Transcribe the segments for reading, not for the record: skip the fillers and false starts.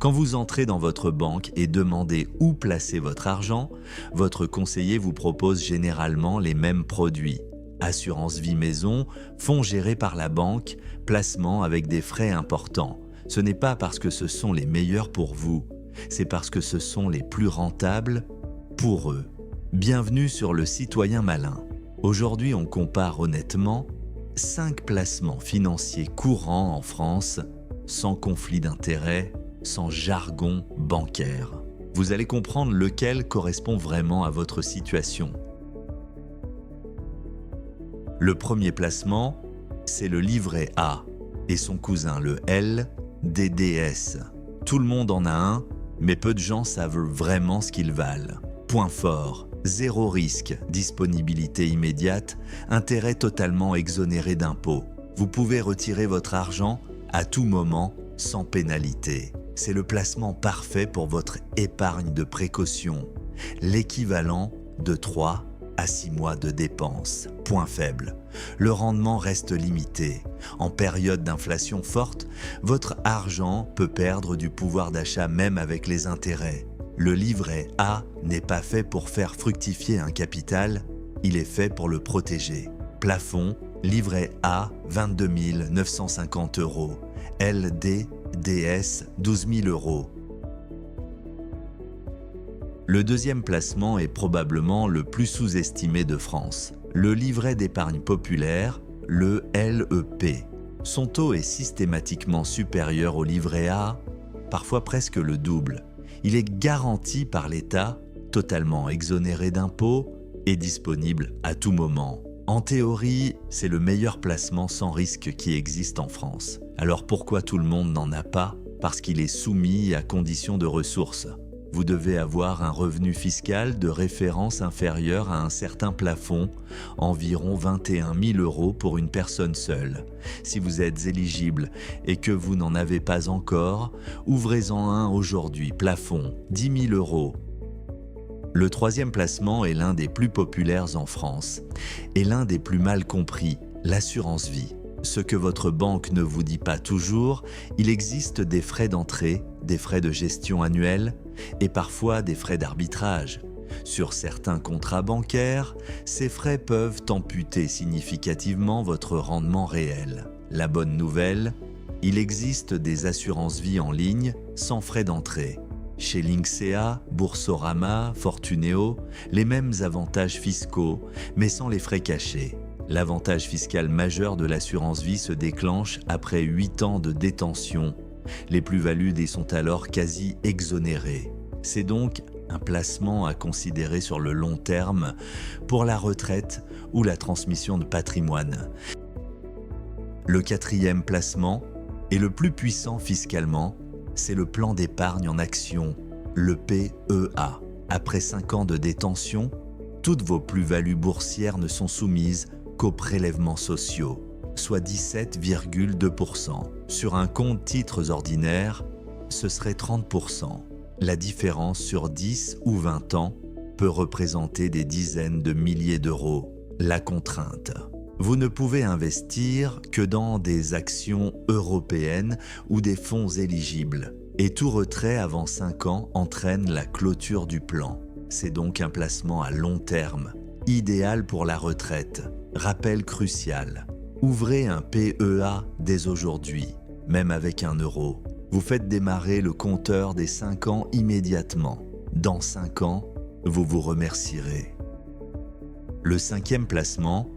Quand vous entrez dans votre banque et demandez où placer votre argent, votre conseiller vous propose généralement les mêmes produits. Assurance vie maison, fonds gérés par la banque, placement avec des frais importants. Ce n'est pas parce que ce sont les meilleurs pour vous, c'est parce que ce sont les plus rentables pour eux. Bienvenue sur le Citoyen Malin. Aujourd'hui, on compare honnêtement 5 placements financiers courants en France, sans conflit d'intérêts, sans jargon bancaire. Vous allez comprendre lequel correspond vraiment à votre situation. Le premier placement, c'est le livret A et son cousin le LDDS. Tout le monde en a un, mais peu de gens savent vraiment ce qu'ils valent. Point fort, zéro risque, disponibilité immédiate, intérêt totalement exonéré d'impôts. Vous pouvez retirer votre argent à tout moment sans pénalité. C'est le placement parfait pour votre épargne de précaution, l'équivalent de 3 à 6 mois de dépenses. Point faible, le rendement reste limité. En période d'inflation forte, votre argent peut perdre du pouvoir d'achat même avec les intérêts. Le livret A n'est pas fait pour faire fructifier un capital, il est fait pour le protéger. Plafond, livret A, 22 950 €. LDDS, 12 000 €. Le deuxième placement est probablement le plus sous-estimé de France. Le livret d'épargne populaire, le LEP. Son taux est systématiquement supérieur au livret A, parfois presque le double. Il est garanti par l'État, totalement exonéré d'impôts et disponible à tout moment. En théorie, c'est le meilleur placement sans risque qui existe en France. Alors pourquoi tout le monde n'en a pas? Parce qu'il est soumis à conditions de ressources. Vous devez avoir un revenu fiscal de référence inférieur à un certain plafond, environ 21 000 € pour une personne seule. Si vous êtes éligible et que vous n'en avez pas encore, ouvrez-en un aujourd'hui, plafond 10 000 €. Le troisième placement est l'un des plus populaires en France et l'un des plus mal compris, l'assurance vie. Ce que votre banque ne vous dit pas toujours, il existe des frais d'entrée, des frais de gestion annuels et parfois des frais d'arbitrage. Sur certains contrats bancaires, ces frais peuvent amputer significativement votre rendement réel. La bonne nouvelle, il existe des assurances vie en ligne sans frais d'entrée. Chez Linksea, Boursorama, Fortuneo, les mêmes avantages fiscaux, mais sans les frais cachés. L'avantage fiscal majeur de l'assurance vie se déclenche après 8 ans de détention. Les plus-values sont alors quasi exonérées. C'est donc un placement à considérer sur le long terme pour la retraite ou la transmission de patrimoine. Le quatrième placement, et le plus puissant fiscalement, c'est le plan d'épargne en action, le PEA. Après 5 ans de détention, toutes vos plus-values boursières ne sont soumises qu'aux prélèvements sociaux, soit 17,2%. Sur un compte titres ordinaire, ce serait 30%. La différence sur 10 ou 20 ans peut représenter des dizaines de milliers d'euros. La contrainte. Vous ne pouvez investir que dans des actions européennes ou des fonds éligibles. Et tout retrait avant 5 ans entraîne la clôture du plan. C'est donc un placement à long terme, idéal pour la retraite. Rappel crucial. Ouvrez un PEA dès aujourd'hui, même avec 1 €. Vous faites démarrer le compteur des 5 ans immédiatement. Dans 5 ans, vous vous remercierez. Le cinquième placement,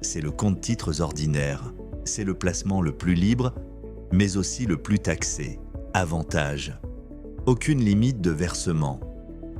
c'est le compte titres ordinaire. C'est le placement le plus libre, mais aussi le plus taxé. Avantage. Aucune limite de versement.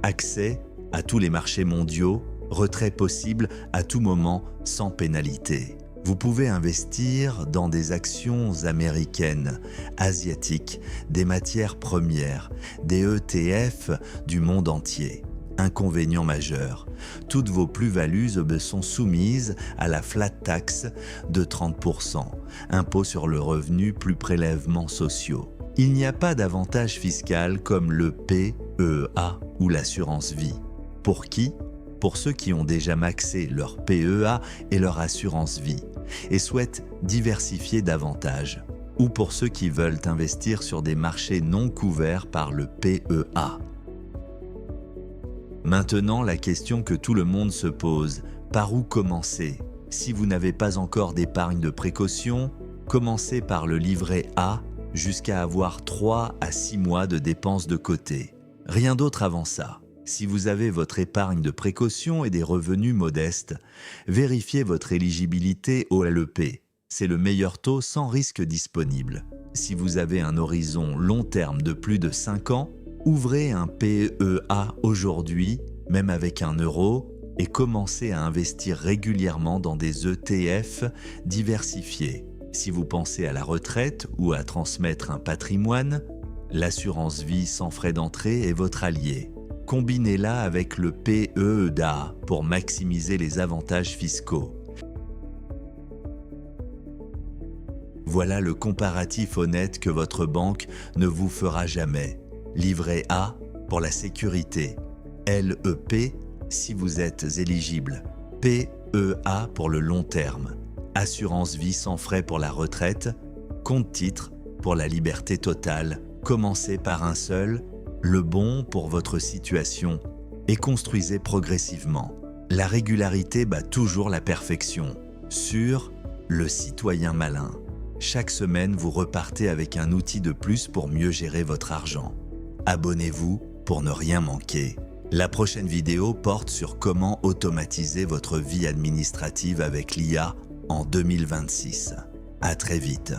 Accès à tous les marchés mondiaux, retrait possible à tout moment sans pénalité. Vous pouvez investir dans des actions américaines, asiatiques, des matières premières, des ETF du monde entier. Inconvénient majeur, toutes vos plus-values sont soumises à la flat tax de 30%, impôt sur le revenu plus prélèvements sociaux. Il n'y a pas d'avantage fiscal comme le PEA ou l'assurance vie. Pour qui? Pour ceux qui ont déjà maxé leur PEA et leur assurance vie et souhaitent diversifier davantage. ou pour ceux qui veulent investir sur des marchés non couverts par le PEA. Maintenant, la question que tout le monde se pose, par où commencer? Si vous n'avez pas encore d'épargne de précaution, commencez par le livret A jusqu'à avoir 3 à 6 mois de dépenses de côté. Rien d'autre avant ça. Si vous avez votre épargne de précaution et des revenus modestes, vérifiez votre éligibilité au LEP. C'est le meilleur taux sans risque disponible. Si vous avez un horizon long terme de plus de 5 ans, ouvrez un PEA aujourd'hui, même avec 1 euro, et commencez à investir régulièrement dans des ETF diversifiés. Si vous pensez à la retraite ou à transmettre un patrimoine, l'assurance vie sans frais d'entrée est votre allié. Combinez-la avec le PEDA pour maximiser les avantages fiscaux. Voilà le comparatif honnête que votre banque ne vous fera jamais. Livret A pour la sécurité, LEP si vous êtes éligible, PEA pour le long terme, assurance vie sans frais pour la retraite, compte titre pour la liberté totale. Commencez par un seul, le bon pour votre situation, et construisez progressivement. La régularité bat toujours la perfection. Sur le citoyen malin. Chaque semaine, vous repartez avec un outil de plus pour mieux gérer votre argent. Abonnez-vous pour ne rien manquer. La prochaine vidéo porte sur comment automatiser votre vie administrative avec l'IA en 2026. À très vite.